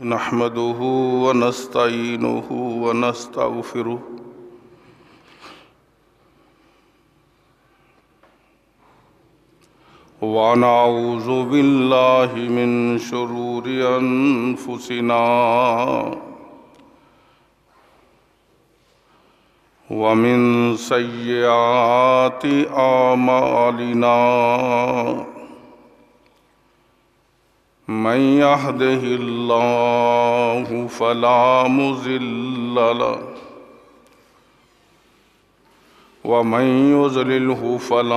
نحمده ونستعينه ونستغفره ونعوذ بالله من شرور أنفسنا ومن سيئات أعمالنا من يهده الله فلا مضل له ومن يضلله فلا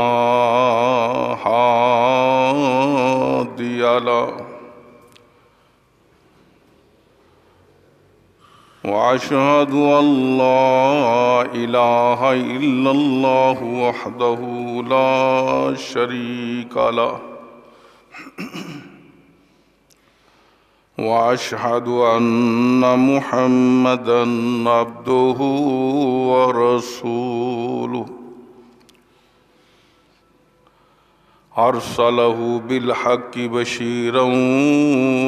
هادي له وأشهد أن لا إله إلا الله وحده لا شريك له وأشهد أن محمدًا عبده ورسوله أرسله بالحق بشيرًا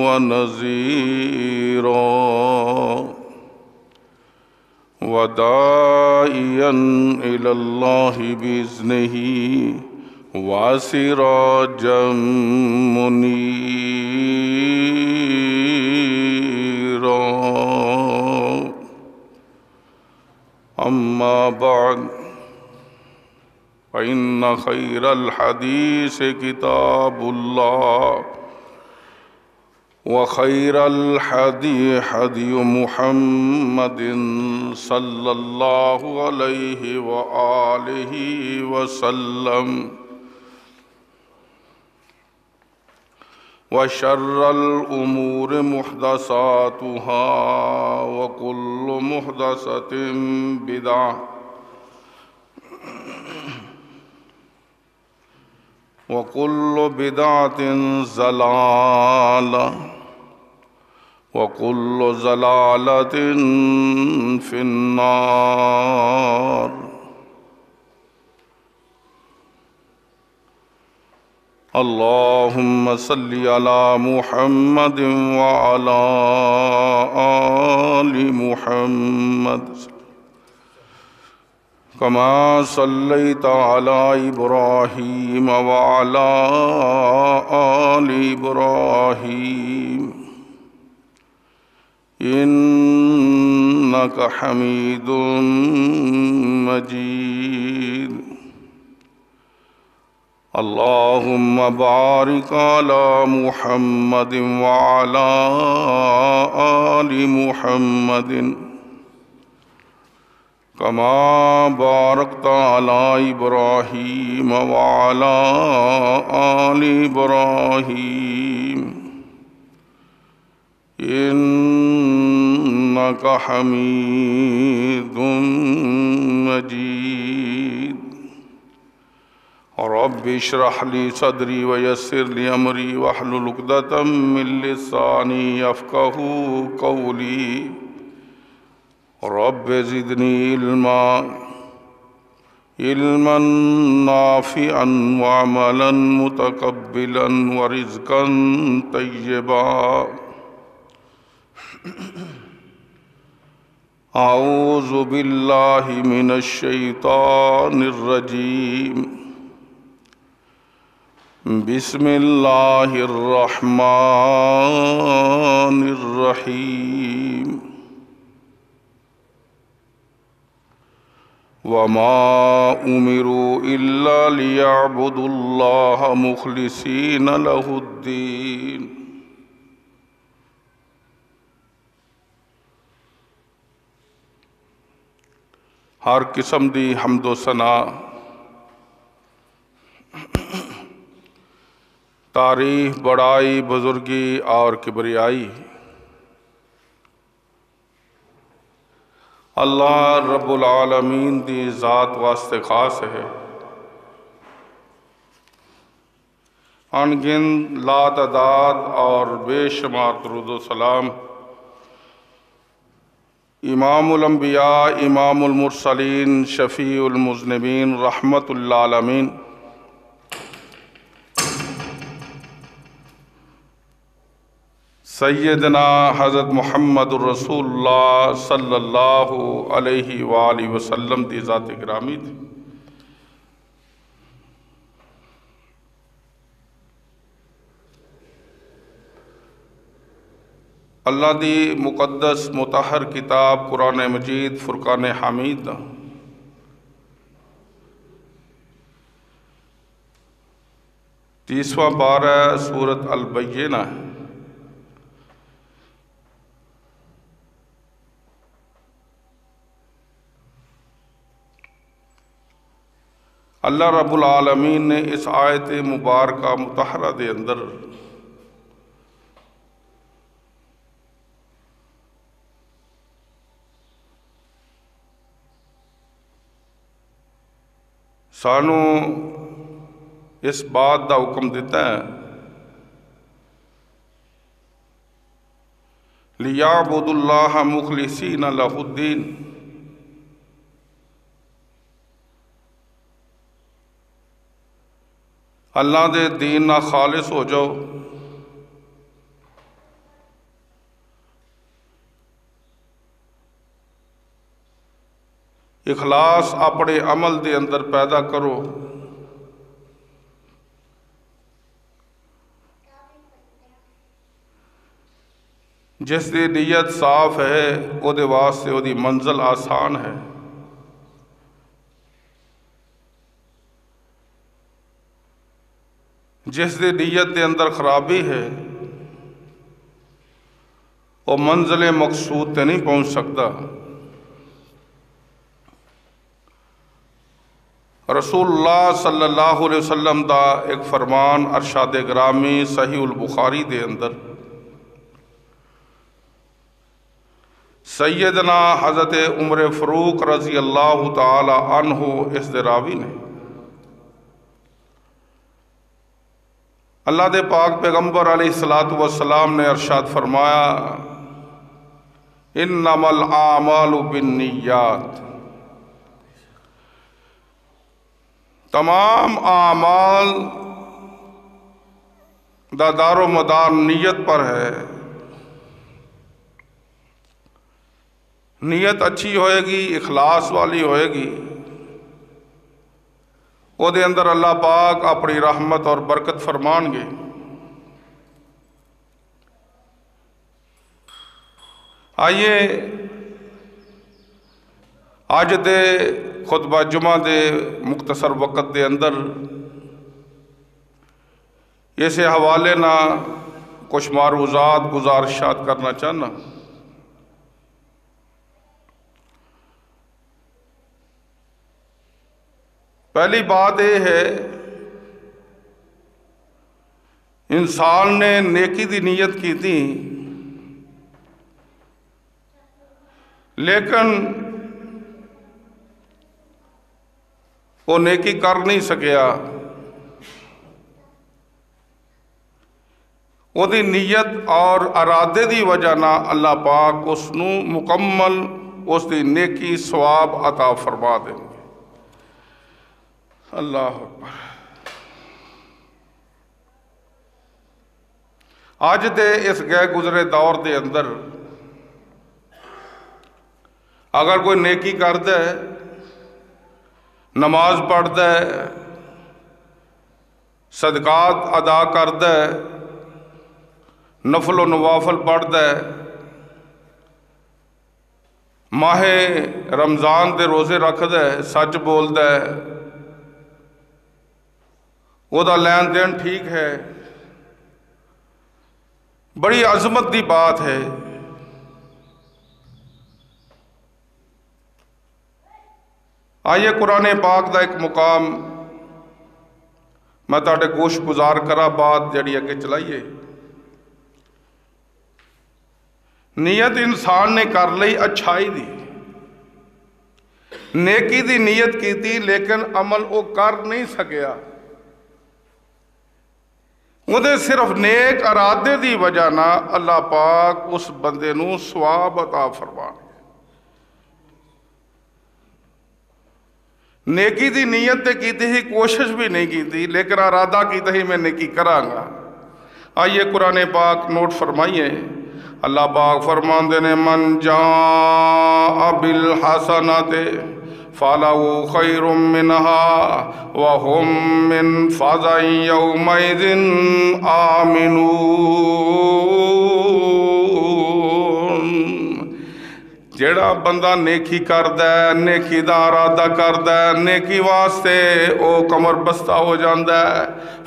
ونذيرًا وداعيًا إلى الله بإذنه وسراجًا منيرًا أما بعد فإن خير الحديث كتاب الله وخير الهدي هدي محمد صلى الله عليه وآله وسلم وشر الأمور محدثاتها وكل محدثة بدعة وكل بدعة ضلالة وكل ضلالة في النار اللهم صل على محمد وعلى آل محمد كما صليت على إبراهيم وعلى آل إبراهيم إنك حميد مجيد اللهم بارك على محمد وعلى آل محمد كما باركت على إبراهيم وعلى آل إبراهيم إنك حميد مجيد رب اشرح لي صدري ويسر لي أمري واحلل عقدة من لساني يفقهوا قولي رب زدني علما نافعا وعملا متقبلا ورزقا طيبا أعوذ بالله من الشيطان الرجيم بسم الله الرحمن الرحيم وما أمروا إلا ليعبدوا الله مخلصين له الدين ہر قسم دی حمد و ثنا تعریف بڑائی بزرگی اور کبریائی اللہ رب العالمین دی ذات واسطے خاص ہے۔ انگنت لا تعداد اور بے شمار درود و سلام امام الانبیاء امام المرسلین شفیع المذنبین رحمت للعالمین سیدنا حضرت محمد الرسول اللہ صلی اللہ علیہ وآلہ وسلم دی ذات گرامی تھی۔ اللہ دی مقدس مطہر کتاب قرآن مجید فرقان حمید 30واں پارہ سورۃ البینہ ہے۔ اللہ رب العالمین نے اس آیت مبارکہ مطہرہ دے اندر سانو اس بات دا حکم دیتا ہے لِيَعْبُدُوا اللَّهَ مُخْلِصِينَ لَهُ الدِّينَ، اللہ دے دین نہ خالص ہو جاؤ، اخلاص اپنے عمل دے اندر پیدا کرو، جس دی نیت صاف ہے او دے واسطے او دی منزل آسان ہے۔ جس دی نیت دے اندر خرابی ہے وہ منزل مقصود تے نہیں پہنچ سکتا۔ رسول اللہ صلی اللہ علیہ وسلم دا ایک فرمان ارشاد گرامی صحیح البخاری دے اندر سیدنا حضرت عمر فاروق رضی اللہ تعالی عنہ اس دے راوی نے اللہ دے پاک پیغمبر علیہ السلام نے ارشاد فرمایا انما الاعمال بالنیات، تمام اعمال دا دار و مدار نیت پر ہے۔ نیت اچھی ہوئے گی، اخلاص والی ہوئے گی، وہ دے اندر اللہ پاک اپنی رحمت اور برکت فرمان گے۔ آئیے آج دے خطبہ جمعہ دے مختصر وقت دے اندر اسے حوالے نہ کچھ معروضات گزارشات کرنا چاہنا۔ پہلی بات یہ ہے انسان نے نیکی دی نیت کی تھی لیکن وہ نیکی کر نہیں سکیا، وہ دی نیت اور ارادے دی وجہ نہ اللہ پاک اس نو مکمل اس دی نیکی ثواب عطا فرما دیں گے۔ اللہ اکبر۔ آج دے اس گئے گزرے دور دے اندر اگر کوئی نیکی کر دے، نماز پڑھ دے، صدقات ادا کر دے، نفل و نوافل پڑھ دے، ماہ رمضان دے روزے رکھ دے، سچ بول دے، وہ دا لین دین ٹھیک ہے، بڑی عظمت دی بات ہے۔ آئیے قرآن پاک دا ایک مقام میں تاڑے گوش گزار کرا بات جڑی اگے چلائیے۔ نیت انسان نے کر لئی اچھائی دی، نیکی دی نیت کی تھی لیکن عمل وہ کر نہیں سکیا، وہ دے صرف نیک ارادے دی وجہ نہ اللہ پاک اس بندے نو ثواب عطا فرمانے۔ نیکی دی نیت تے کیتی ہی کوشش بھی نہیں کیتی لیکن ارادہ کیتا ہی میں نیکی کراں گا۔ آئیے قرآن پاک نوٹ فرمائیے اللہ پاک فرماندے نے من جاء بالحسنۃ فَلَهُ خَيْرٌ مِّنْهَا وَهُمْ مِنْ فَزَعٍ يَوْمَئِذٍ آمِنُونَ۔ جیڑا بندہ نیکی کردا ہے، نیکی دا ارادہ کردا ہے، نیکی واسطے او کمر بستہ ہو جاندا ہے،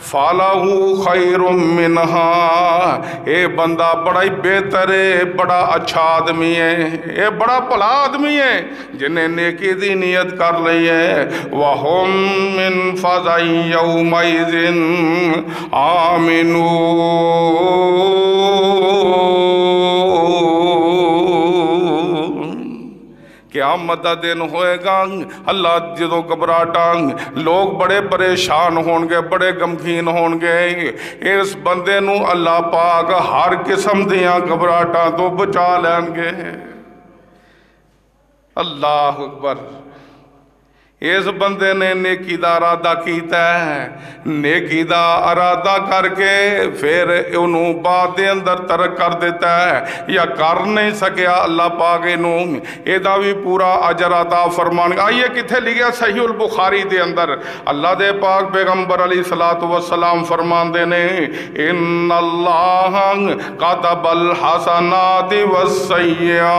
فَلَهُ خَيْرٌ مِّنْهَا، اے بندہ بڑا ہی بہتر ہے، بڑا اچھا آدمی ہے، اے بڑا بھلا آدمی ہے جنہیں نیکی دی نیت کر لئی ہے۔ وَهُمْ مِنْ فَزَعٍ يَوْمَئِذٍ آمِنُونَ۔ قیامت دا دن ہوئے گا، اللہ جدوں گھبراہٹاں، لوگ بڑے پریشان ہون گے، بڑے غمگین ہون گے، اس بندے نو اللہ پاک ہر قسم دیاں گھبراہٹاں تو بچا لین گے۔ اللہ اکبر۔ اس بندے نے نیکی دا ارادہ کیتا ہے، نیکی دا ارادہ کر کے پھر انہوں بعد دے اندر ترک کر دیتا ہے یا کر نہیں سکیا، اللہ پاک انہوں ایدہ بھی پورا اجر عطا فرمان گا۔ آئیے کتھے لگیا صحیح البخاری دے اندر اللہ دے پاک پیغمبر علیہ السلام فرمان دینے ان اللہ کتب الحسنات والسیئات،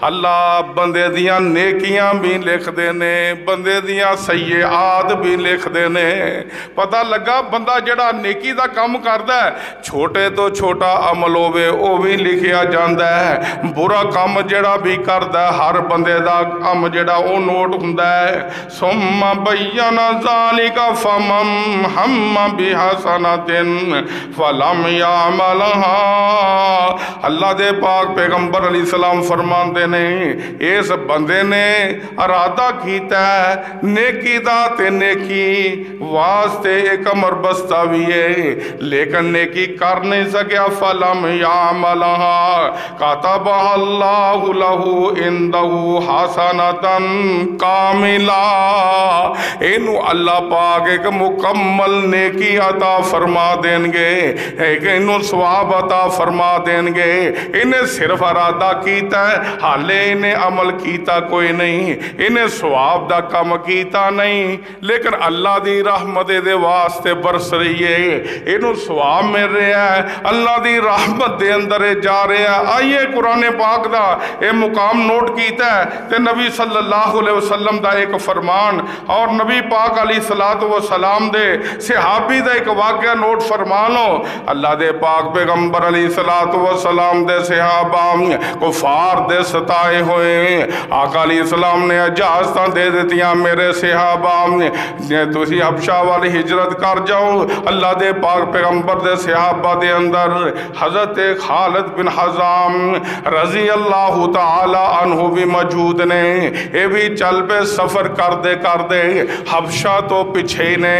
اللہ بندے دیاں نیکیاں بھی لکھ دینے، بندے دیاں سیئات بھی لکھ دینے۔ پتہ لگا بندہ جڑا نیکی دا کام کردا ہے، چھوٹے تو چھوٹا عمل ہوئے او بھی لکھیا جاندا ہے، برا کام جڑا بھی کردا ہے ہر بندے دا کام جڑا او نوٹ ہوندا ہے۔ ثم بین ذالک فمن ہم بحسنۃ فلم یعملھا، اللہ دے پاک پیغمبر علیہ السلام فرمان دینے اس بندے نے ارادہ کیتا ہے نیکی دا تے نیکی واسطے ایک امر بستہ بھی ہے لیکن نیکی کر نہیں سکیا، فلم یعملھا کتبہ اللہ لہ عندہ حسنۃ کاملہ، انہوں اللہ پاک ایک مکمل نیکی عطا فرما دیں گے، ایک انہوں ثواب عطا فرما دیں گے۔ انہیں صرف ارادہ کیتا ہے، حالے انہیں عمل کیتا کوئی نہیں، انہیں ثواب دا کم کیتا نہیں، لیکن اللہ دی رحمت دے واسطے برس رہی ہے، انہوں ثواب مل رہا ہے، اللہ دی رحمت دے اندر جا رہا ہے۔ آئیے قرآن پاک دا اے مقام نوٹ کیتا ہے تے نبی صلی اللہ علیہ وسلم دا ایک فرمان اور نبی پاک علیہ السلام دے صحابی دا ایک واقعہ نوٹ فرمانو۔ اللہ دے پاک پیغمبر علیہ السلام دے صحابہ کفار دے ستائے ہوئے، آقا علیہ السلام نے اجازتاں دے دیتیاں میرے صحابہ تسی حبشہ والی ہجرت کر جاؤ۔ اللہ دے پاک پیغمبر دے صحابہ دے اندر حضرت خالد بن حزام رضی اللہ تعالی عنہ بھی موجود نے، اے بھی چل پہ سفر کر دے حبشہ تو پچھے نے،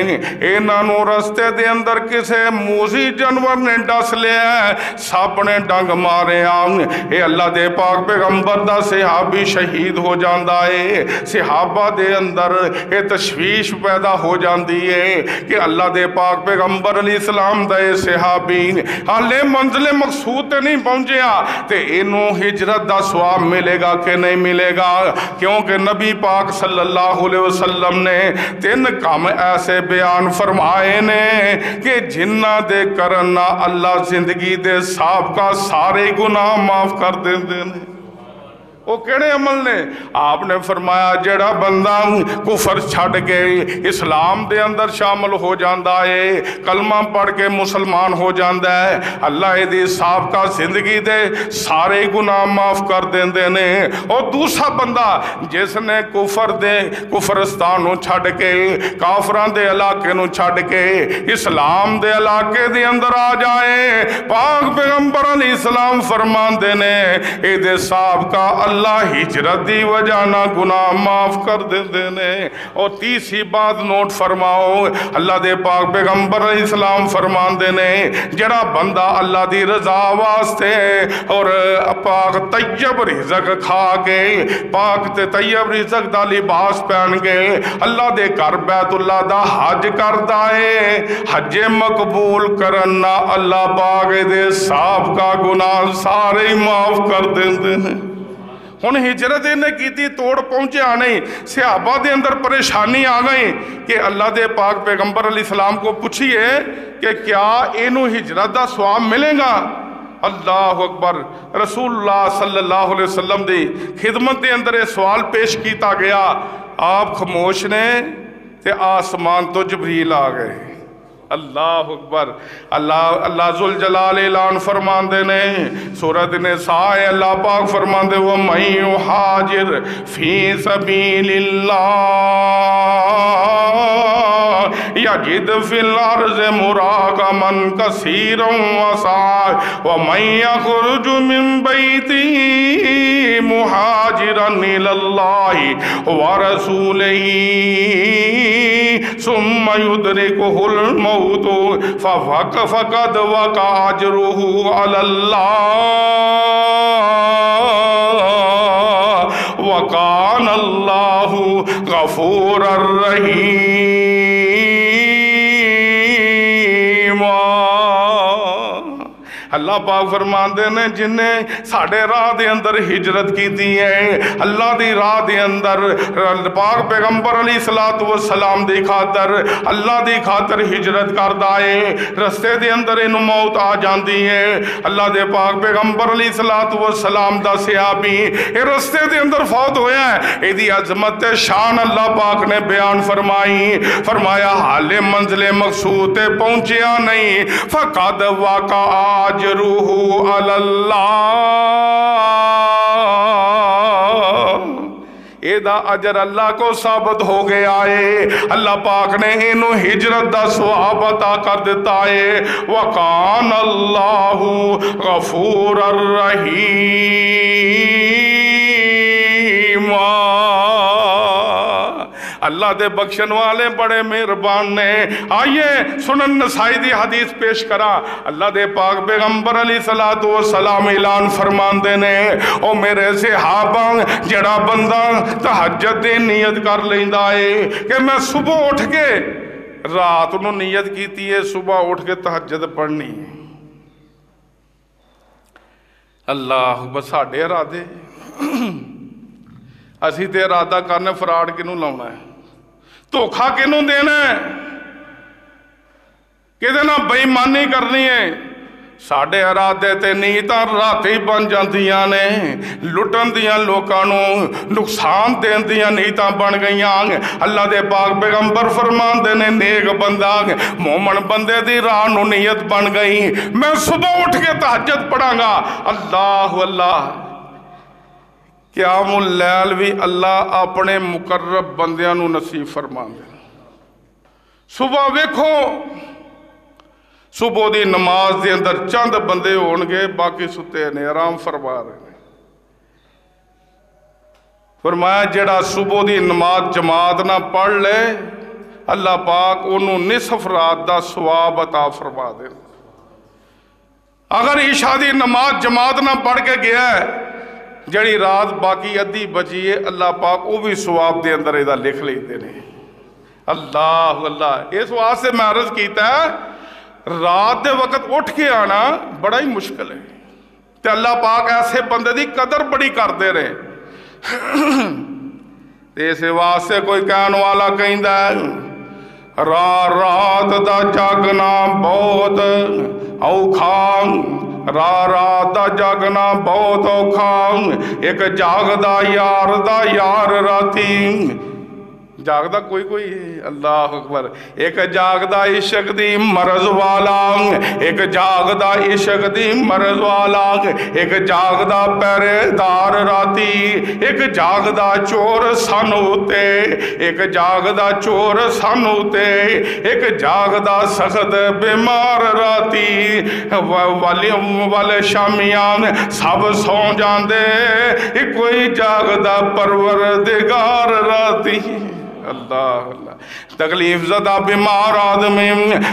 انہوں رستے دے اندر کسے موزی جانور نے ڈس لیا ہے، سب نے ڈنگ مارے آن، اے اللہ دے پاک پیغمبر دا صحابی شہید ہو جاندہ ہے۔ صحابہ دے اندر اے تشویش پیدا ہو جاندی ہے کہ اللہ دے پاک پیغمبر علیہ السلام دا اے صحابی حالے منزل مقصود تے نہیں پہنچیا تے انہوں ہجرت دا ثواب ملے گا کہ نہیں ملے گا، کیونکہ نبی پاک صلی اللہ علیہ وسلم نے 3 کام ایسے بیان فرمائے نے کہ جنہ دے کرنا اللہ زندگی دے سابقہ سارے گناہ معاف کر دیں دیں۔ وہ کیڑے عمل نے؟ آپ نے فرمایا جڑا بندہ کفر چھڑ کے اسلام دے اندر شامل ہو جاندہ ہے، کلمہ پڑھ کے مسلمان ہو جاندہ ہے، اللہ دی سابقہ زندگی دے سارے گناہ معاف کر دیں دینے۔ اور دوسرا بندہ جس نے کفرستانوں چھڑ کے کافران دے علاقے نو چھڑ کے اسلام دے علاقے دے اندر آ جائے، پاک پیغمبر علیہ السلام فرماندے نے اے دے سابقہ اللہ ہجرت دی وجہ نہ گناہ معاف کر دیندے نے۔ اور تیسری بات نوٹ فرماؤ، اللہ دے پاک پیغمبر علیہ السلام فرماندے نے جڑا بندہ اللہ دی رضا واسطے اور پاک طیب رزق کھا کے پاک تے طیب رزق دا لباس پہن کے اللہ دے گھر بیت اللہ دا حج کردا ہے، حج مقبول کرنا اللہ پاک دے سابقہ گناہ سارے ہی معاف کر دیندے ہیں۔ ہن ہجرت نے کیتی توڑ پہنچیا نہیں، صحابہ دے اندر پریشانی آ گئی کہ اللہ دے پاک پیغمبر علیہ السلام کو پوچھئے کہ کیا اینو ہجرت دا ثواب ملے گا؟ اللہ اکبر، رسول اللہ صلی اللہ علیہ وسلم دی خدمت دے اندر یہ سوال پیش کیتا گیا، آپ خاموش نے تے آسمان تو جبریل آ گئے۔ اللہ اکبر، اللہ ذوالجلال اعلان فرماندے نے سورۃ نساء اللہ پاک فرماندے وَمَن يُهَاجِرْ فِي سَبِيلِ اللَّهِ يَجِدْ فِي الْأَرْضِ مُرَاغَمًا كَثِيرًا وَسَعًا وَمَن يَخْرُجْ مِن بَيْتِهِ مُهَاجِرًا إِلَى اللَّهِ وَرَسُولِهِ ثُمَّ يُدْرِكُهُ الْمَوْتُ فقد وقع أجره على الله وكان الله غفورا رحيما۔ اللہ پاک فرماندے نے جن نے ساڑھے راہ دے اندر ہجرت کی دی ہے، اللہ دی راہ دے اندر پاک پیغمبر علیہ السلام دی خاطر اللہ دی خاطر ہجرت کر دائے، رستے دے اندر انہوں موت آ جاندی ہے، اللہ دے پاک پیغمبر علیہ السلام دا صحابی اے رستے دے اندر فوت ہویا ہے، اے دی عظمت شان اللہ پاک نے بیان فرمائی، فرمایا حال منزل مقصود پہنچیا نہیں، فقد واقع اجرہ علی اللہ، اے دا اجر اللہ کو ثابت ہو گیا ہے، اللہ پاک نے انہوں ہجرت دا ثواب عطا کر دیتا ہے، وَقَانَ اللَّهُ غَفُورَ الرَّحِيمَ۔ اللہ دے بخشن والے بڑے مہربان نے۔ آئیے سنن نسائی دی حدیث پیش کرا، اللہ دے پاک پیغمبر علیہ السلام اعلان فرمان دینے او میرے صحابہ جڑا بندہ تہجد دی نیت کر لیندہ ہے کہ میں صبح اٹھ کے رات انہوں نیت کیتی ہے صبح اٹھ کے تہجد پڑھنی، اللہ بس ساڑھے ارادے اسی تے ارادہ کرنے فراڈ کنوں لاؤنا ہے، دھوکھا کنوں دینا ہے، کدے نہ بے ایمانی کرنی ہے، ساڑھے ارادے تے نیتاں راتے ہی بن جاندیاں نے، لٹن دیاں لوکانوں نقصان دین دیاں نیتاں بن گئیاں۔ اللہ دے پاک پیغمبر فرمان دینے نیک بندہ مومن بندے دی راہ نو نیت بن گئی، میں صبح اٹھ کے تہجد پڑھاں گا، اللہ اللہ قیام اللیل بھی اللہ اپنے مقرب بندیاں نو نصیب فرمان دے۔ صبح ویکھو صبح دی نماز دے اندر چند بندے ہونگے باقی ستے نے آرام فرما رہے ہیں، فرمایا جڑا صبح دی نماز جماعت نہ پڑھ لے اللہ پاک انہوں نصف رات دا ثواب عطا فرما دے۔ اگر عشاء دی نماز جماعت نہ پڑھ کے گیا ہے جڑی رات باقی ادھی بچی ہے اللہ پاک وہ بھی ثواب دے اندر ایدہ لکھ لیتے ہیں۔ اللہ اللہ اس واسطے میں عرض کیتا ہے رات دے وقت اٹھ کے آنا بڑا ہی مشکل ہے، تے اللہ پاک ایسے بندے دی قدر بڑی کر دے رہے، اس واسطے کوئی کہن والا کہیں دا ہے رات دا جاگنا بہت اوکھا، رات دا جاگنا بہت اوکھا، ایک جاگ دا یار راتی جاگدا کوئی کوئی اللہ اکبر ایک جاگدا عشق دی مرض والا ایک جاگدا عشق دی مرض والا ایک جاگدا پہرے دار راتی ایک جاگدا چور سانو تے ایک جاگدا چور سانو تے ایک جاگدا سخت بیمار راتی والے شامیان سب سو جاندے ایک کوئی جاگدا پروردگار راتی اللہ اللہ تکلیف زدہ بیمار آدمی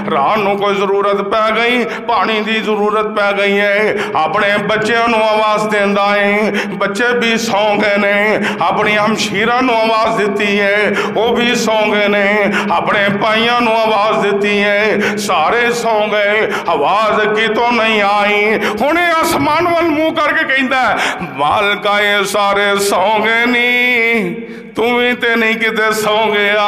رانوں کوئی ضرورت پہ گئی پانی دی ضرورت پہ گئی ہے اپنے بچے نو آواز دین دائیں بچے بھی سوں گئے نے اپنی ہمشیرہ نو آواز دیتی ہے وہ بھی سوں گئے نے اپنے پائیاں نو آواز دیتی ہے سارے سوں گئے آواز کی تو نہیں آئی انہیں آسمان والمو کر کے کہیں دا مالکہ یہ سارے سوں گئے نہیں تمہیں تے نہیں کتے سو گیا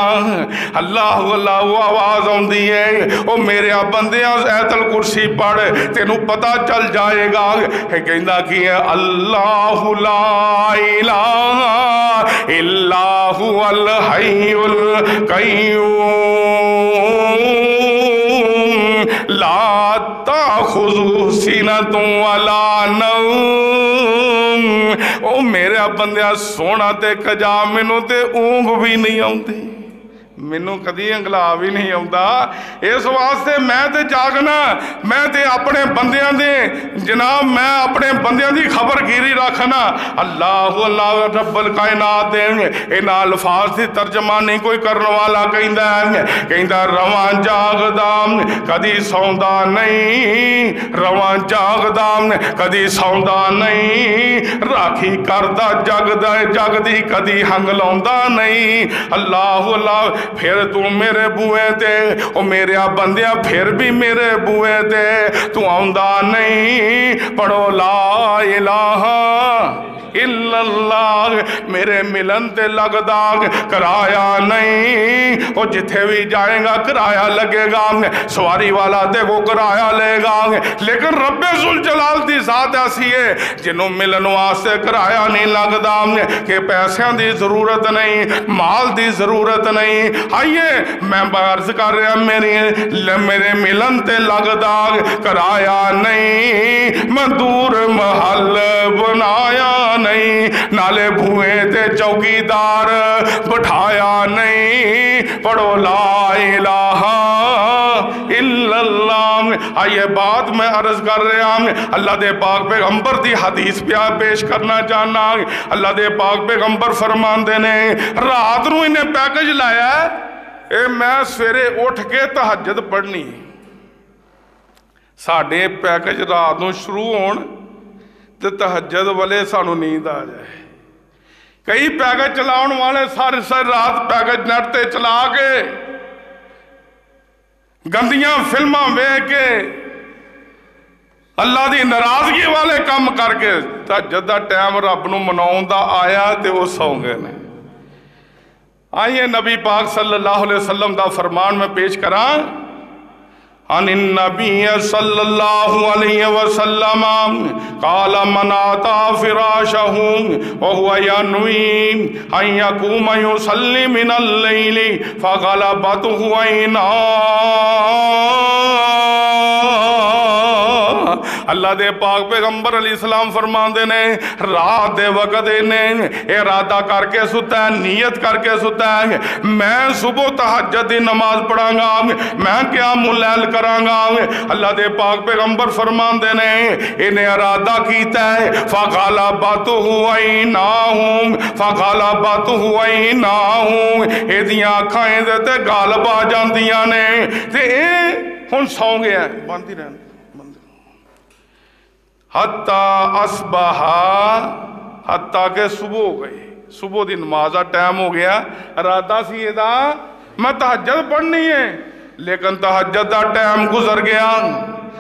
اللہ اللہ وہ آواز ہوں دیئے وہ میرے بندیاں ایت الکرسی پڑھ تینوں پتا چل جائے گا کہندہ کی ہے اللہ لا الہ الا هو الحی القیوم لا تاخذہ سنۃ ولا نوم او میرے بندیا سونا تے کجا مینوں تے اونگ بھی نہیں آؤندی مینوں کدی انگلا بھی نہیں آؤندا اس واسطے میں تے جاگنا میں تے اپنے بندیاں دے جناب میں اپنے بندیاں دی خبر گیری رکھنا اللہ اللہ رب الکائنات دے ان الفاظ دی ترجمانی کوئی کرنے والا کہندا رواں جاگدا کدی سوندا نہیں رواں جاگدا کدی سوندا نہیں راکھی کردا جگ دی کدی ہنگلاوندا نہیں اللہ اللہ پھر تو میرے بوئے تے او میرے بندیاں پھر بھی میرے بوئے تے تو آؤندہ نہیں پڑھو لا الہ الا اللہ میرے ملن تے لگدا کرایا نہیں وہ جتھے بھی جائیں گا کرایا لگے گا سواری والا تے وہ کرایا لے گا لیکن رب ذوالجلال دی ذات ایسی ہے جنہوں ملن واسطے کرایا نہیں لگدا کہ پیسوں دی ضرورت نہیں مال دی ضرورت نہیں آئیے میں عرض کر رہا میرے ملن تے لگدا کرایا نہیں میں دور محل بنایا نہیں نالے بھوئے تے چوکیدار بٹھایا نہیں پڑھو لا الہ الا اللہ آئیے بات میں عرض کر رہا اللہ دے پاک پیغمبر دی حدیث پیش کرنا چاہنا اللہ دے پاک پیغمبر فرمان دینے رات نو انہیں پیکج لایا اے میں سویرے اٹھ کے تہجد پڑھنی ساڑھے پیکج رات نو شروع ہون تے تہجد والے سانو نیند آ جائے کئی پیکج چلاؤن والے سارے رات پیکج نیٹ تے چلا کے گندیاں فلماں بے کے اللہ دی ناراضگی والے کم کر کے تہجد دا ٹائم رب نو مناؤں دا آیا تے وہ سو گئے نے آئیے نبی پاک صلی اللہ علیہ وسلم دا فرمان میں پیش کران عن النبی صلی اللہ علیہ وسلم قال من آتا فراشہ وہو ینوی ان یقوم یصلی من اللیل فغلبتہ عیناہ اللہ دے پاک پیغمبر علیہ السلام فرمان دینے رات دے وقت انہیں ارادہ کر کے ستا ہے نیت کر کے ستا ہے میں صبح تہجد دی نماز پڑھاں گا میں قیام اللیل کراں گا اللہ دے پاک پیغمبر فرمان دینے انہیں ارادہ کیتا ہے فغلبتہ عیناہ ایدیاں آنکھیں دیتے غالب آ جاندیاں نے تے ہن سو گیا ہے باندھی رہنے حتیٰ اصبحا حتیٰ کہ صبح ہو گئی صبح دی نمازہ ٹائم ہو گیا ارادہ سی یہ دا میں تہجد پڑھنی ہے لیکن تہجد دا ٹائم گزر گیا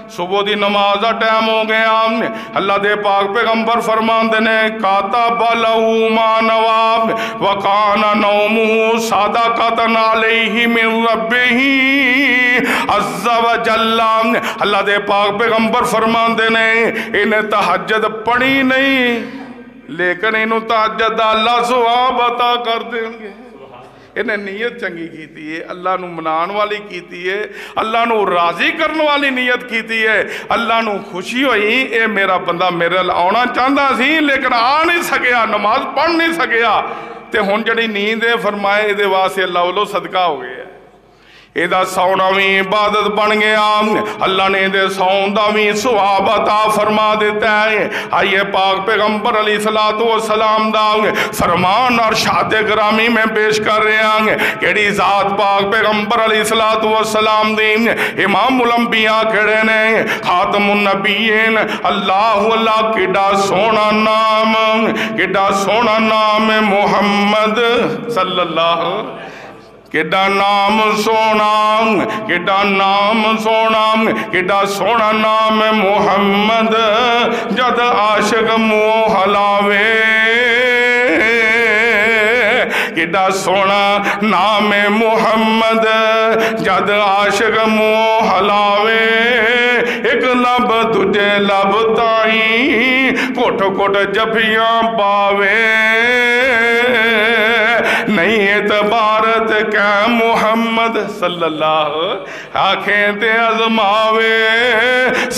صبح دی نماز دا ٹائم ہو گیا اللہ دے پاک پیغمبر فرمان دینے کاتب لہو ما نواب وکان نومہ صادقۃ علیہ من ربہ عز و جل اللہ دے پاک پیغمبر فرمان دینے انہیں تہجد پڑھی نہیں لیکن انہوں تہجد اللہ ثواب عطا کر دیں گے انہیں نیت چنگی کیتی ہے، اللہ نو منان والی کیتی ہے، اللہ نو راضی کرنے والی نیت کیتی ہے، اللہ نو خوشی ہوئی اے میرا بندہ میرے آنا چاہتا سی لیکن آ نہیں سکیا، نماز پڑھ نہیں سکیا، تے ہن جڑی نیند ہے فرمائے دے واسطے اللہ والو صدقہ ہو گیا، ایدہ سونا بھی عبادت بن گیا، اللہ نے دے سون دا بھی ثواب عطا فرما دیتا ہے۔ آئیے پاک پیغمبر علیہ السلام دا فرمان اور ارشاد گرامی میں پیش کر رہے ہیں، کیڑی ذات پاک پیغمبر علیہ السلام دی امام الانبیاء کھڑے نے، خاتم النبیین، اللہ کیڑا سونا نام، کیڑا سونا نام محمد صلی اللہ کیڑا نام سونا، کیڑا نام سونا، کیڑا سونا نام محمد، جد عاشق منہ ہلاوے، کیڑا سونا نام محمد، جد عاشق منہ ہلاوے، ایک لب تجھے لب تائیں کوٹ کوٹ جبیاں پاوے، نہیں اعتبارت کہ محمد صلی اللہ آنکھیں تے ازماوے،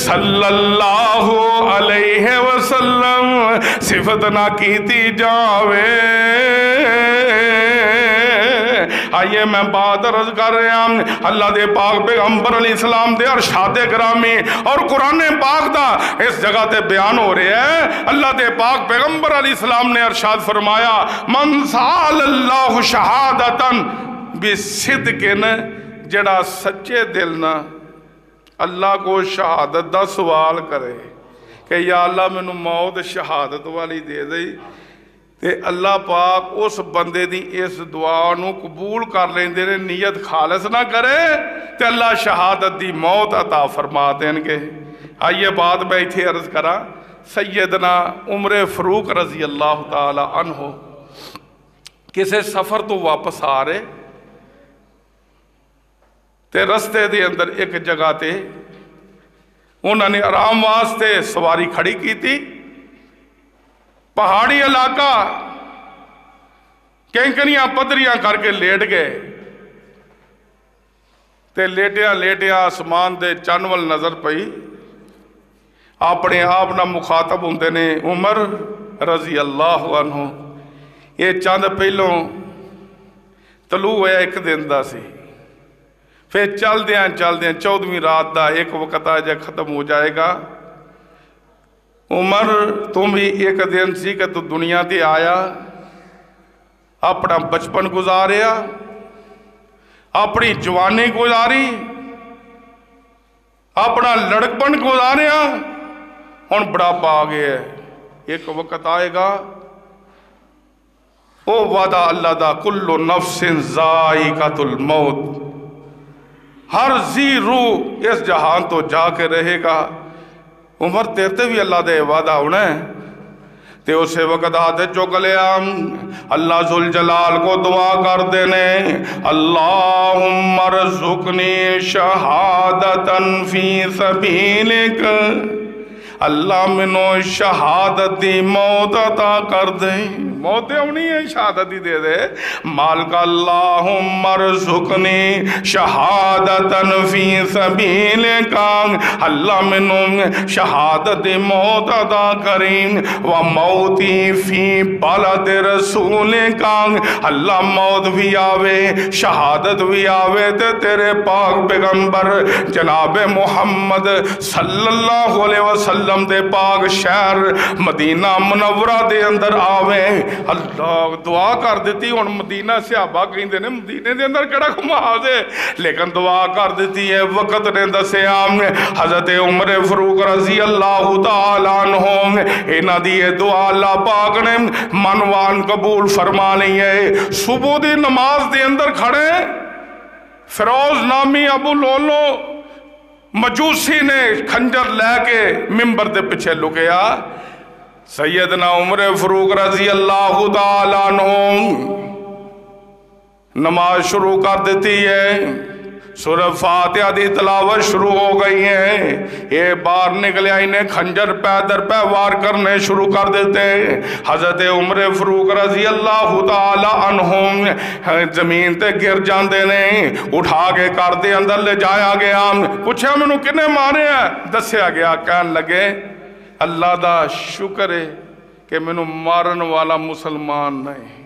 صلی اللہ علیہ وسلم صفت نہ کیتی جاوے۔ آئیے میں بات عرض کر رہا ہوں، اللہ دے پاک پیغمبر علیہ السلام دے ارشاد گرامی اور قرآن پاک دا اس جگہ تے بیان ہو رہے ہیں، اللہ دے پاک پیغمبر علیہ السلام نے ارشاد فرمایا، من سال اللہ شہادتاً بصدقن، جڑا سچے دل نہ اللہ کو شہادت دا سوال کرے کہ یا اللہ میں نو موت شہادت والی دے دے، تے اللہ پاک اس بندے دی اس دعا نو قبول کر لیندے نے، نیت خالص نہ کرے تے اللہ شہادت دی موت عطا فرما دیں گے۔ آئیے بات میں اتھے عرض کرا، سیدنا عمر فاروق رضی اللہ تعالی عنہ کسے سفر تو واپس آ رہے تے رستے دے اندر ایک جگہ تے انہوں نے آرام واسطے سواری کھڑی کی تھی، پہاڑی علاقہ، کینکریاں پدریاں کر کے لیٹ گئے تے لیٹیاں لیٹیاں آسمان دے چانول نظر پئی، اپنے آپ نہ مخاطب ہوندے نے عمر رضی اللہ عنہ، یہ چاند پہلوں طلوع ہویا ایک دن دا سی، پھر چل دیاں 14ویں رات دا ایک وقت آجا ختم ہو جائے گا، عمر تم بھی ایک دن سی کہ تو دنیا تے آیا، اپنا بچپن گزاریا، اپنی جوانی گزاری، اپنا لڑکپن گزاریا، ہن بڑھاپا آ گیا ہے، ایک وقت آئے گا، او وعدہ اللہ دا کل نفس ذائقۃ الموت، ہر ذی روح اس جہان تو جا کے رہے گا۔ عمر تیرتے بھی اللہ دے وعدہ ہونا ہے تے اسے وقت آتے چکلے اللہ ذوالجلال کو دعا کر دینے، اللہم ارزقنی شہادتاً فی سبیلک، اللہ منو شہادت دی موت عطا کر دے، موتیں ہونی ہے شہادت دی دے دے، مالک اللہم ارزقنی شہادتاً فی سبیلک، اللہ منو شہادت دی موت عطا کریں، وموتی فی بلد رسولک، اللہ موت بھی آوے شہادت بھی آوے تے تیرے پاک پیغمبر جناب محمد صلی اللہ علیہ وسلم دے پاک شہر مدینہ منورہ دے اندر آوے۔ اللہ دعا کر دیتی، ہن مدینہ صحابہ کہیں دے نے مدینہ دے اندر کڑا کماز ہے، لیکن دعا کر دیتی ہے، وقت نے دسے حضرت عمر فاروق رضی اللہ تعالیٰ عنہ اینا دیئے دعا اللہ پاک نے منوان قبول فرما لی ہے۔ صبح دی نماز دے اندر کھڑے فیروز نامی ابو لولو مجوسی نے کھنجر لے کے ممبر دے پیچھے لکیا، سیدنا عمر فاروق رضی اللہ تعالیٰ عنہ نماز شروع کر دیتی ہے، سورہ فاتحہ دی تلاوت شروع ہو گئی ہے، یہ باہر نکلیا انہیں خنجر پیدر پہ وار کرنے شروع کر دیتے۔ حضرت عمر فاروق رضی اللہ تعالی عنہ زمین تے گر جاندے نے، اٹھا کے کر دے اندر لے جایا گیا۔ پوچھا مینوں کنے مارے ہیں؟ دسیا گیا، کہن لگے اللہ دا شکر ہے کہ مینوں مارن والا مسلمان نہیں۔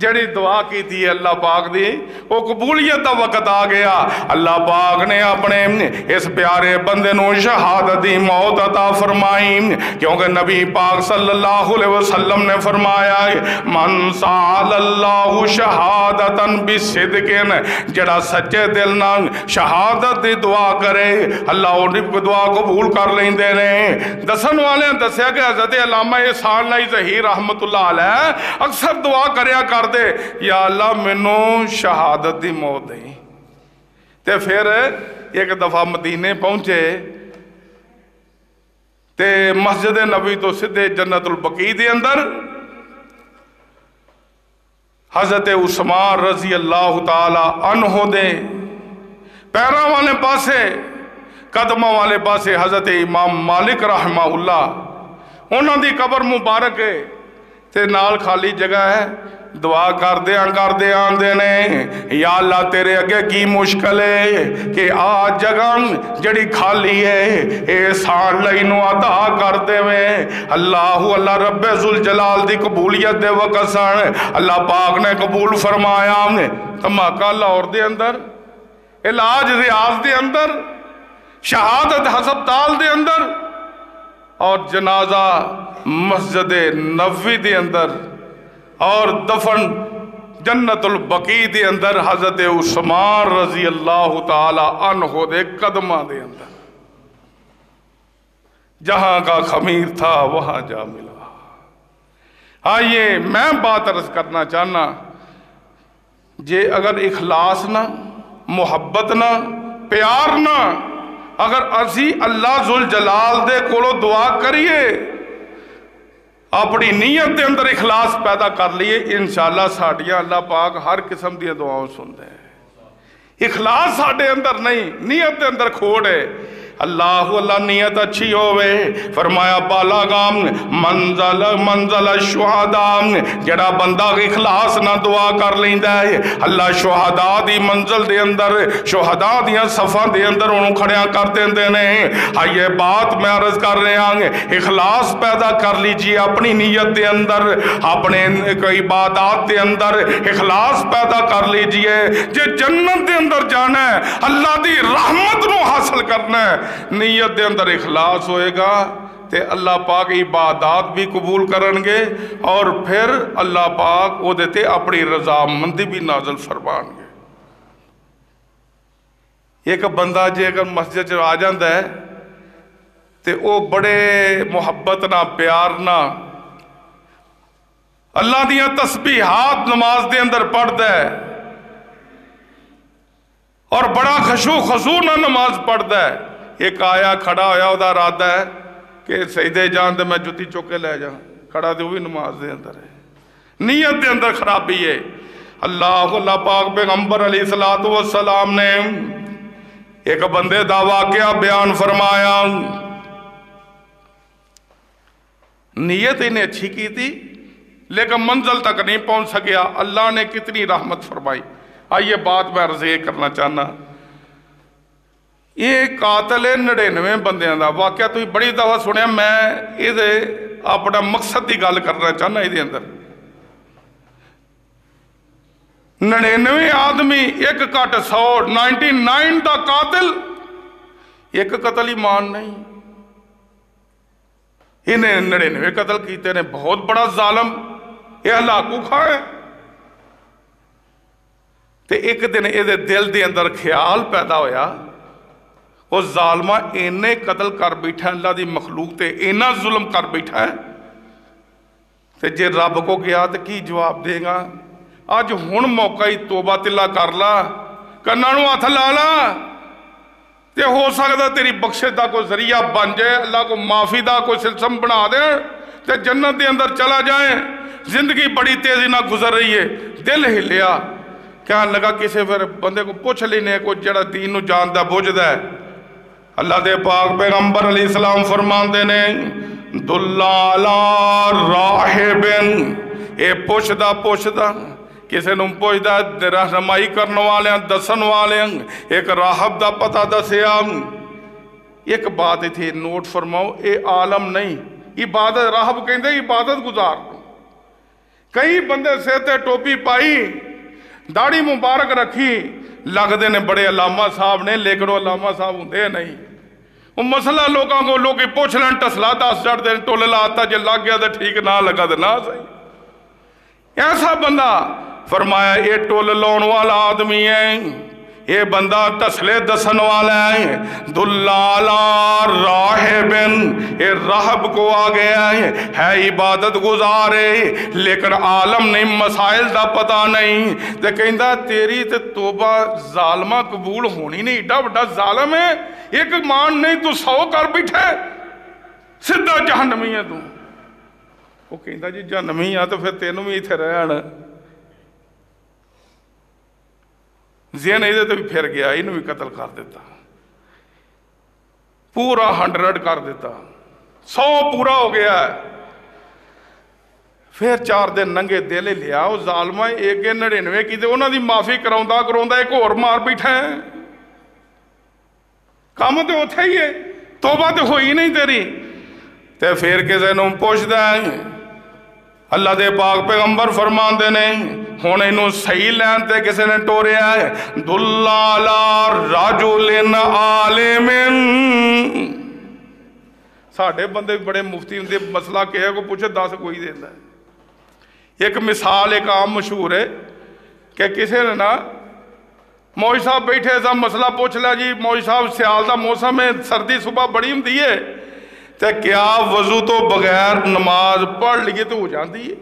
جڑی دعا کی تھی اللہ پاک دی وہ قبولیت دا وقت آ گیا۔ اللہ پاک نے اپنے اس پیارے بندے نو شہادت دی موت عطا فرمائی، کیونکہ نبی پاک صلی اللہ علیہ وسلم نے فرمایا من سال اللہ شہادتا بصدقن، جڑا سچے دل نال شہادت دی دعا کرے اللہ انہی کو دعا قبول کر لیندے نے۔ دسن والے دسیا کہ حضرت علامہ احسان اللہ ظہیر رحمت اللہ علیہ اکثر دعا کریا کر دے یا اللہ مینوں شہادت دی موت دے۔ تے پھر ایک دفعہ مدینے پہنچے تے مسجد نبی تو سدھے جنت البقیع دے اندر حضرت عثمان رضی اللہ تعالی عنہ دے پیراں والے پاسے قدموں والے پاسے حضرت امام مالک رحمہ اللہ انہاں دی قبر مبارک ہے تے نال خالی جگہ ہے۔ دعا کر دے آندے نے یا اللہ تیرے اگے کی مشکل ہے کہ آج جگہ جڑی کھالی ہے احسان لینو عطا کر دے میں۔ اللہ رب ذوالجلال دی قبولیت دے وقت سن اللہ پاک نے قبول فرمایا۔ دھماکہ لاہور دے اندر، علاج ریاض دے اندر، شہادت ہسپتال دے اندر اور جنازہ مسجد نبوی دے اندر اور دفن جنت البقیع دے اندر حضرت عثمان رضی اللہ تعالی عنہ دے قدمہ دے اندر۔ جہاں کا خمیر تھا وہاں جا ملا۔ آئیے میں بات عرض کرنا چاہنا جے اگر اخلاص نہ، محبت نہ، پیار نہ اگر اسی اللہ ذوالجلال دے کولو دعا کریے اپنی نیت دے اندر اخلاص پیدا کر لیے انشاءاللہ ساڑیاں اللہ پاک ہر قسم دی دعاؤں سن دے۔ اخلاص ساڑے اندر نہیں، نیت دے اندر کھوڑ ہے۔ اللہ نیت اچھی ہوئے فرمایا بالا گام منزل شہداء، جڑا بندہ اخلاص نہ دعا کر لیندہ ہے اللہ شہداء دی منزل دے اندر، شہداء دیاں صفحہ دے اندر انہوں کھڑیاں کر دیندے نے۔ یہ بات میں عرض کر رہے ہیں اخلاص پیدا کر لیجئے اپنی نیت دے اندر، اپنے عبادات دے اندر اخلاص پیدا کر لیجئے۔ جے جنت دے اندر جانا ہے اللہ دی رحمت نو حاصل کرنا ہے نیت دے اندر اخلاص ہوئے گا تے اللہ پاک عبادات بھی قبول کرنگے اور پھر اللہ پاک وہ دیتے اپنی رضامندی بھی نازل فرمانگے۔ ایک بندہ جے اگر مسجد آ جاندہ ہے تے وہ بڑے محبت نہ پیار نہ اللہ دیاں تسبیحات نماز دے اندر پڑھ دے اور بڑا خشوع خضوع نہ نماز پڑھ دے۔ ایک آیا کھڑا ہویا ادا ارادہ ہے کہ سجدے جان دے میں جتی چوکے لے جاؤں، کھڑا دے ہوئی نماز دے اندر ہے، نیت دے اندر خرابی ہے۔ اللہ پاک پیغمبر علیہ السلام نے ایک بندے دا واقعہ بیان فرمایا، نیت انہیں اچھی کی تھی لیکن منزل تک نہیں پہنچ سکیا، اللہ نے کتنی رحمت فرمائی۔ آئیے بات میں عرض یہ کرنا چاہنا، یہ قاتل 99 بندیاں دا واقعہ تو بڑی دفعہ سنیا، میں یہ اپنا مقصد دی گل کرنا چاہنا یہ اندر 99 آدمی ایک کٹ 100 99 دا قاتل ایک قتل ایمان نہیں، انہیں 99 قتل کیتے نے، بہت بڑا ظالم یہ ہلاکو کھائے۔ تے ایک دن یہ دل دے اندر خیال پیدا ہویا وہ ظالمہ اینے قتل کر بیٹھا اللہ دی مخلوق تے اینا ظلم کر بیٹھا ہے تے جے رب کو گیا تے کی جواب دے گا؟ آج ہن موقع ہی توبہ تلا کر لا، کنانو ہاتھ لالا تے ہو سکتا تیری بخشش دا کوئی ذریعہ بن جائے، اللہ کو معافی دا کوئی سلسلہ بنا دے تے جنت دے اندر چلا جائیں۔ زندگی بڑی تیزی نہ گزر رہی ہے، دل ہلیا کہنے لگا کسی پھر بندے کو پوچھ لینے کوئی جڑا دین نو جاندا بوجھدا ہے۔ اللہ دے پاک پیغمبر علیہ السلام فرماندے نے دُلَّ عَلَىٰ رَاحِبٍ، اے پوچھدا کسی نو پوچھدا رہنمائی کرنے والے دسن والے ایک راہب دا پتہ دسیا۔ ایک بات تھی نوٹ فرماؤ، اے عالم نہیں عبادت، راہب کہندے عبادت گزار۔ کئی بندے سے تے ٹوپی پائی داڑھی مبارک رکھی لگتے نے بڑے علامہ صاحب نے، لیکن وہ علامہ صاحب ہوندے نہیں۔ وہ مسئلہ لوگوں کو لوگ پوچھ لیں ٹسلا 10 چڑھ دیں ٹول لاتا جے لگ گیا تو ٹھیک، نہ لگا تو نہ صحیح۔ ایسا بندہ فرمایا یہ ٹول لاؤن والا آدمی ہے، یہ بندہ ٹسلے دسن والا ہے۔ دُلَّ عَلَىٰ رَاحِبٍ، یہ راہب کو آ گیا ہے عبادت گزارے لیکن عالم نہیں، مسائل دا پتہ نہیں۔ تے کہندا تیری تے توبہ ظالمہ قبول ہونی نہیں، ایڈا بڑا ظالم ہے، ایک مان نہیں تو 100 کر بیٹھے، سدھا جہنمی ہے تو۔ وہ کہندا جی جہنمی ہے تو پھر تینوں بھی ایتھے رہن۔ ذہن ایدے تو بھی پھر گیا، انہوں بھی قتل کر دیتا، پورا 100 کر دیتا، 100 پورا ہو گیا ہے۔ پھر 4 دن ننگے دل لیا وہ ظالمہ ایک 99 کی تے انہوں دی معافی کراؤندا ایک اور مار بیٹھا ہے۔ کام تو اتھا ہی ہے، توبہ تو ہوئی نہیں تیری۔ تے پھر کسے نوں پوچھدا ہے، اللہ دے پاک پیغمبر فرماندے نے ہن اینوں صحیح لین تے کسے نے ٹوریا ہے دُلَّ عَلَىٰ رَجُلٍ عَالِمٍ۔ ساڑھے بندے بڑے مفتی ہوندے، مسئلہ کہے کو پوچھے 10 کوئی دیتا ہے۔ ایک مثال ایک عام مشہور ہے کہ کسی نے نا مولوی صاحب بیٹھے ایسا مسئلہ پوچھ لیا جی مولوی صاحب سیال دا موسم ہے، سردی صبح بڑی ہوندی ہے تے کیا وضو تو بغیر نماز پڑھ لیے تو ہو جاندی ہے؟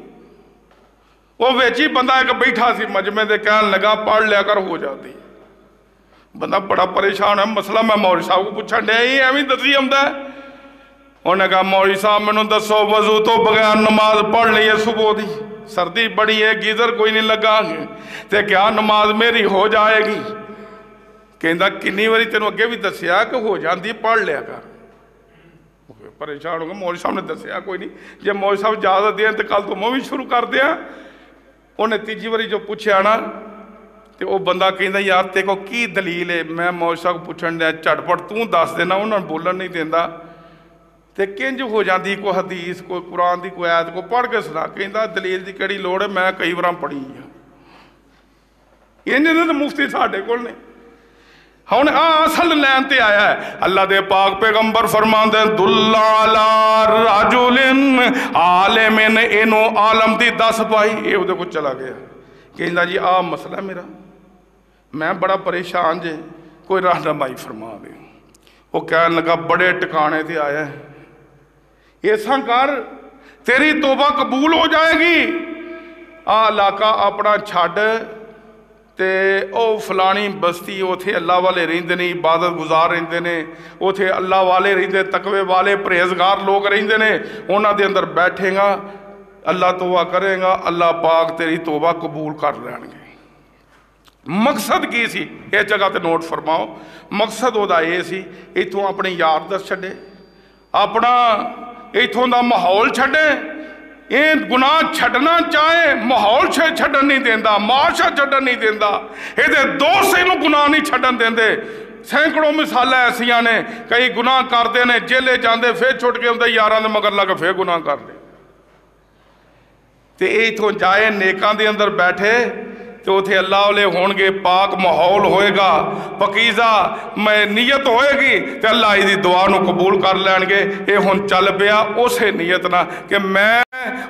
وہ ویچی بندہ ایک بیٹھا سی مجمع دے کہنے لگا پڑھ لیا کر ہو جاتی ہے۔ بندہ بڑا پریشان ہے، مسئلہ میں مولوی صاحب کو پوچھا ڈے ہی ایویں دسی ہمدا ہے۔ انہوں نے کہا مولوی صاحب میں نے دسو وضو تو بغیر نماز پڑھ لیے صبح دی، سردی بڑی ہے گیزر کوئی نہیں لگا تے کیا نماز میری ہو جائے گی؟ کہندا کنی واری تینوں اگے بھی دسیا کہ ہو جاندی پڑھ لیا کر۔ پریشان ہو گیا، مولوی صاحب نے دسیا کوئی نہیں، جب مولوی صاحب اجازت دیں تو کل تو میں بھی شروع کر دیا۔ انہیں تیجی واری جو پوچھے آنا تو وہ بندہ کہندا یار تے کو کی دلیل ہے؟ میں مولوی صاحب کو پوچھن دیا چٹپٹ تو دس دینا، انہوں نے بولن نہیں دیندا تے کنج ہو جاندی کوئی حدیث کوئی قرآن دی کوئی آیت کو پڑھ کے سنا۔ کہندا دلیل دی کیڑی لوڑ ہے، میں کئی بار پڑھی ہے۔ انج دے مفتی ساڈے کول نے۔ ہن اصل لین تے آیا ہے، اللہ دے پاک پیغمبر فرماندے ہیں دُلَّ عَلَىٰ رَجُلٍ عَالِمٍ، اینو عالم دی دس پائی، اے او دے کو چلا گیا۔ کہندا جی آ مسئلہ میرا، میں بڑا پریشان جے، کوئی رہنمائی فرما دے۔ وہ کہنے لگا بڑے ٹکانے تے آیا ہے، ایسا کر تیری توبہ قبول ہو جائے گی، علاقہ اپنا چھڈ تے او فلانی بستی اوتھے اللہ والے رہندے نے، عبادت گزار رہندے نے، اوتھے اللہ والے رہندے، تقوی والے پرہیزگار لوگ رہندے نے، انہاں دے اندر بیٹھے گا، اللہ توبہ کرے گا، اللہ پاک تیری توبہ قبول کر لین گے۔ مقصد کی سی یہ جگہ تے نوٹ فرماؤ، مقصد وہ یہ سی ایتھوں اپنے یار دس چھڈے، اپنا ایتھوں دا ماحول چھڈے، یہ گناہ چھڈنا چاہے ماحول چھڈن نہیں دیندا، معاشرہ چھڈن نہیں دیندا، یہ دوست انہوں گناہ نہیں چھڈن دیندے۔ سینکڑوں مثالیں ایسیاں نے، کئی گناہ کردے نے جیلے جاندے پھر چھٹ کے ہوندے یاراں دے مگر لگ پھر گناہ کر دے تے ایتھوں جائے نیکاں دے اندر بیٹھے تو اتھے اللہ علیہ ہونگے، پاک ماحول ہوئے گا، پکیزہ میں نیت ہوئے گی تے اللہ دی دعا نو قبول کر لین گے۔ اے ہن چل پیا اسے نیت نہ کہ میں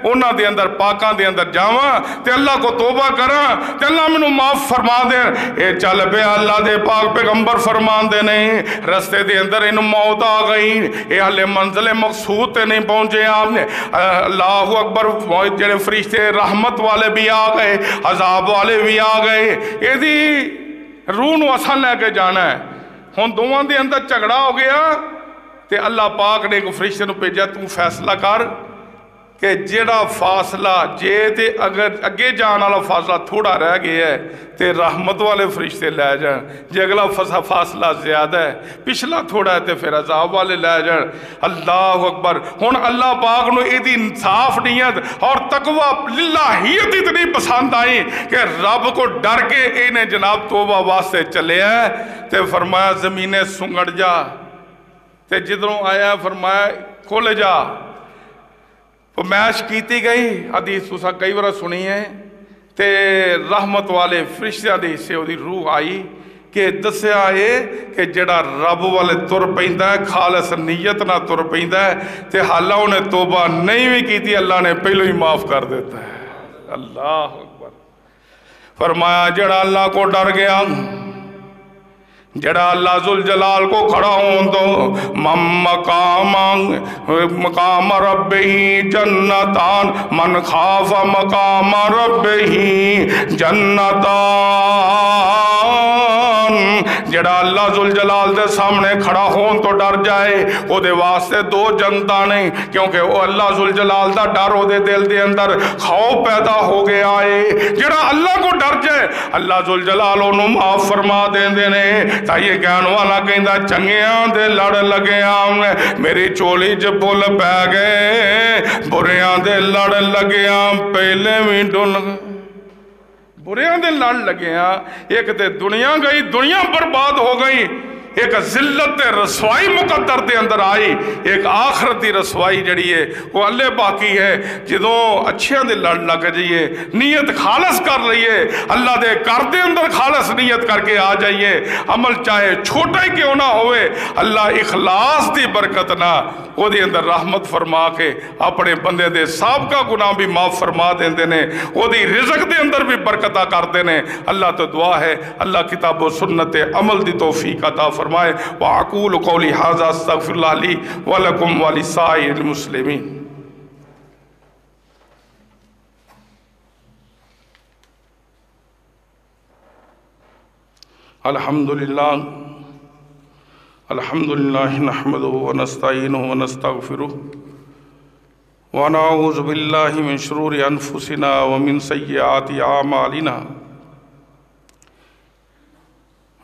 انہاں دے اندر پاکاں دے اندر جاواں تے اللہ کو توبہ کراں تے اللہ منو معاف فرما دے۔ اے چل پیا اللہ دے پاک پیغمبر فرمان دے نہیں، رستے دے اندر ان موت آ گئی، اے اہل منزل مقصود تے نہیں پہنچے آپ نے۔ اللہ اکبر، جڑے فرشتے رحمت والے بھی آ گئے، عذاب والے بھی آ گئے، یہ دی روح نو اساں لے کے جانا ہے۔ ہن دوواں دے اندر جھگڑا ہو گیا تے اللہ پاک نے ایک فرشتے نو بھیجا، تو فیصلہ کر کہ جڑا فاصلہ جے تے اگر اگے جان والا فاصلہ تھوڑا رہ گیا ہے تے رحمت والے فرشتے لے جان، جے اگلا فاصلہ زیادہ ہے پچھلا تھوڑا ہے تے پھر عذاب والے لے جان۔ اللہ اکبر۔ ہن اللہ پاک نو ایدی صاف نیت اور تقوی للہیت اتنی پسند آئی کہ رب کو ڈر کے انہیں جناب توبہ واسطے چلے ہیں تے فرمایا زمینیں سنگڑ جا، تے جدروں آیا فرمایا کھول جا، میش کیتی گئی۔ حدیث تسا کئی بار سنی ہے تے رحمت والے فرشتیاں دے حصے دی روح آئی کہ دسیا ہے کہ جڑا رب والے تر پیندا ہے خالص نیت نہ تر پیندا ہے تے حالہ انہیں توبہ نہیں بھی کیتی اللہ نے پہلو ہی معاف کر دیتا ہے۔ اللہ اکبر۔ فرمایا جڑا اللہ کو ڈر گیا، جڑا اللہ ذوالجلال کو کھڑا ہوں تو مقام ربہی جنتان من خاف مقام ربہی جنتان، جڑا اللہ ذوالجلال دے سامنے کھڑا ہوں تو ڈر جائے او دے واسطے دو جنتا نہیں، کیونکہ وہ اللہ ذوالجلال دا ڈر او دے دل دے اندر خوف پیدا ہو گیا ہے۔ جڑا اللہ کو ڈر جائے اللہ ذوالجلال انہوں معاف فرما دیں دینے۔ تا یہ کہن والا کہندہ چنگیاں دے لڑ لگیاں میری چولی چ پھل پہ گئے، بریاں دے لڑ لگیاں پہلے بھی ڈل گئے۔ بریاں دے لڑ لگیاں، ایک تے دنیا گئی، دنیا برباد ہو گئی، ایک ذلت رسوائی مقدر دے اندر آئی، ایک آخرتی رسوائی جڑی ہے وہ اللہ باقی ہے۔ جدوں اچھیاں دے لڑ لگ جائیے، نیت خالص کر لئیے، اللہ دے کر دے اندر خالص نیت کر کے آ جائیے، عمل چاہے چھوٹا ہی کیوں نہ ہوئے، اللہ اخلاص دی برکت نہ وہ دے اندر رحمت فرما کے اپنے بندے دے سابقہ گناہ بھی معاف فرما دین دینے، وہ دی رزق دے اندر بھی برکتہ کر دینے۔ اللہ تو دعا ہے اللہ کتاب و سنت عمل دی توفیق عطا فرمائے۔ وَأَقُولُ قَوْلِي هَذَا أَسْتَغْفِرُ اللَّهَ لِي وَلَكُمْ وَلِسَائِرِ الْمُسْلِمِينَ۔ الحمدللہ نحمده ونستعینه ونستغفره ونعوذ باللہ من شرور انفسنا ومن سیئات اعمالنا،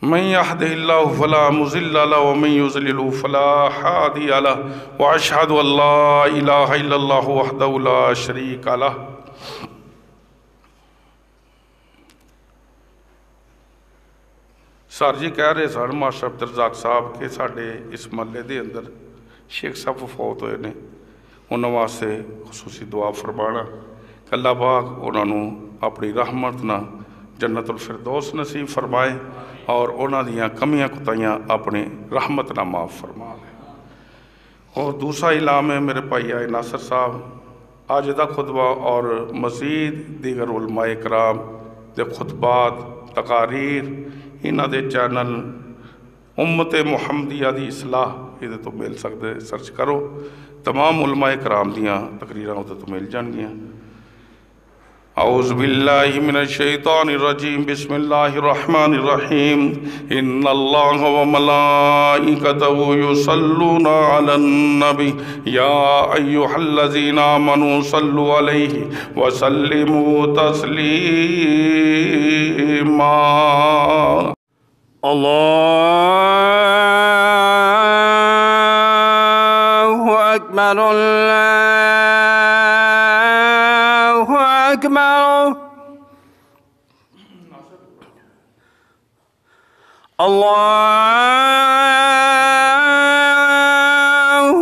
من يهده الله فلا مضل له ومن يضلل فلا هادي له، واشهد ان لا اله الا الله وحده لا شريك له۔ سر جی کہہ رہے سن ماسٹر عبدالرزاق صاحب کہ ساڑھے اس محلے دے اندر شیخ صاحب فوت ہوئے نے، انہوں واسطے خصوصی دعا فرمانا کہ اللہ پاک انہوں نے اپنی رحمت نہ جنت الفردوس نصیب فرمائے اور انہوں دیاں کمیاں کتائیاں اپنی رحمت نہ معاف فرما لے۔ اور دوسرا اعلان ہے میرے بھائی آئے ناصر صاحب، آج دا خطبہ اور مزید دیگر علماء کرام دے خطبات تقاریر انہاں دے چینل امت محمدیہ دی اصلاح یہ تو مل سکتے، سرچ کرو تمام علماء کرام دیاں تقریراں ہوتے تو مل جان گیاں۔ اعوذ باللہ من الشیطان الرجیم، بسم اللہ الرحمن الرحیم، ان اللہ وملائکتہ یصلون علی النبی یا ایہا الذین آمنوا صلوا علیہ وسلموا تسلیما۔ اللہ اکبر، اللہ اکبر، اللہ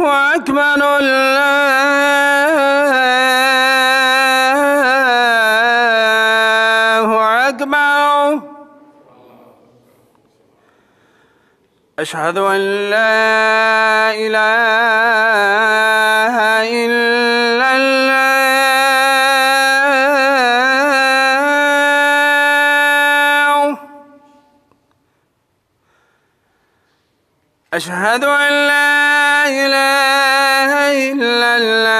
اکبر، اللہ اکبر، اشہد ان لا الہ الا اللہ، اشہد ان لا الہ الا اللہ،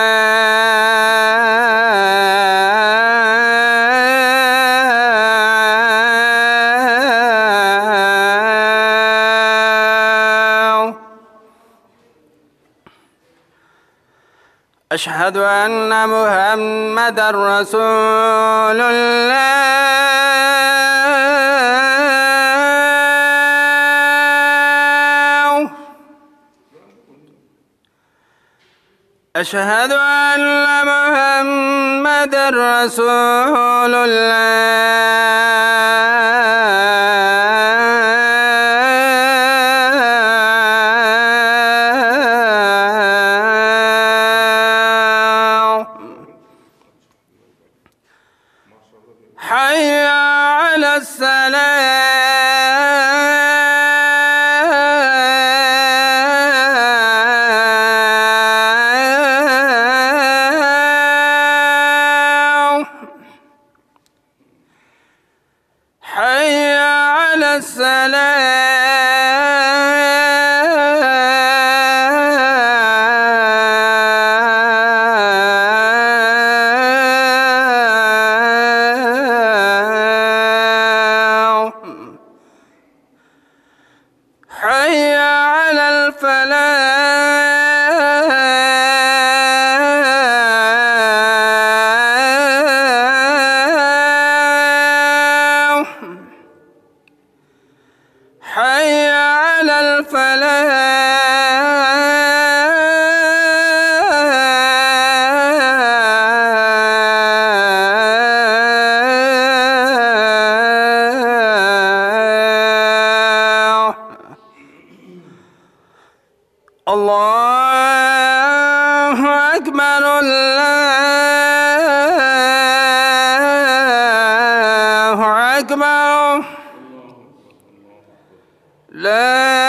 أشهد أن محمدًا رسول الله. أشهد أن محمدًا رسول الله. حي على السلام. حي على السلام. حي على الفلاح. حي على الفلاح. الله أكبر الله أكبر. لا